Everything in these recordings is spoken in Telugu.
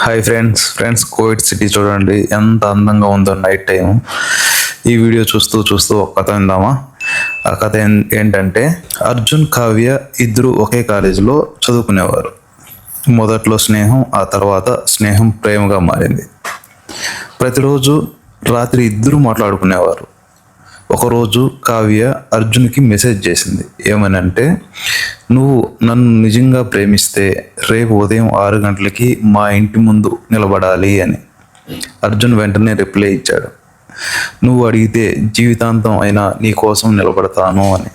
హాయ్ ఫ్రెండ్స్ కోవిడ్ సిటీ చూడండి ఎంత అందంగా ఉందో నైట్ టైం. ఈ వీడియో చూస్తూ ఒక కథ విందామా. ఆ కథ ఏంటంటే, అర్జున్ కావ్య ఇద్దరు ఒకే కాలేజీలో చదువుకునేవారు. మొదట్లో స్నేహం, ఆ తర్వాత స్నేహం ప్రేమగా మారింది. ప్రతిరోజు రాత్రి ఇద్దరు మాట్లాడుకునేవారు. ఒకరోజు కావ్య అర్జున్కి మెసేజ్ చేసింది. ఏమనంటే, నువ్వు నన్ను నిజంగా ప్రేమిస్తే రేపు ఉదయం 6 గంటలకి మా ఇంటి ముందు నిలబడాలి అని. అర్జున్ వెంటనే రిప్లై ఇచ్చాడు, నువ్వు అడిగితే జీవితాంతం అయినా నీ కోసం నిలబడతాను అని.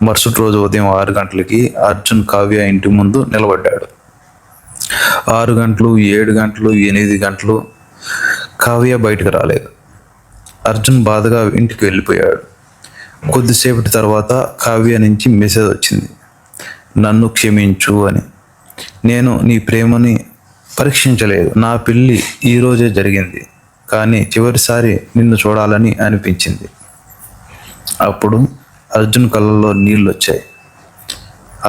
మరుసటి రోజు ఉదయం 6 గంటలకి అర్జున్ కావ్య ఇంటి ముందు నిలబడ్డాడు. 6 గంటలు, 7 గంటలు, 8 గంటలు కావ్య బయటకు రాలేదు. అర్జున్ బాధగా ఇంటికి వెళ్ళిపోయాడు. కొద్దిసేపటి తర్వాత కావ్య నుంచి మెసేజ్ వచ్చింది, నన్ను క్షమించు అని. నేను నీ ప్రేమని పరీక్షించలేదు. నా పెళ్ళి ఈరోజే జరిగింది, కానీ చివరిసారి నిన్ను చూడాలని అనిపించింది. అప్పుడు అర్జున్ కళ్ళల్లో నీళ్ళు వచ్చాయి.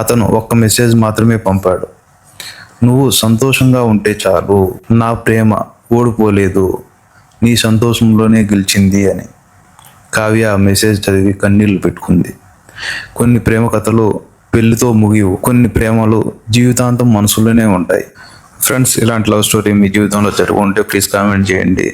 అతను ఒక్క మెసేజ్ మాత్రమే పంపాడు, నువ్వు సంతోషంగా ఉంటే చాలు, నా ప్రేమ ఓడిపోలేదు, నీ సంతోషంలోనే గెలిచింది అని. కావ్య ఆ మెసేజ్ చదివి కన్నీళ్లు పెట్టుకుంది. కొన్ని ప్రేమ కథలు పెళ్లితో ముగివు, కొన్ని ప్రేమలు జీవితాంతం మనసులోనే ఉంటాయి. ఫ్రెండ్స్, ఇలాంటి లవ్ స్టోరీ మీ జీవితంలో జరుగుంటే ప్లీజ్ కామెంట్ చేయండి.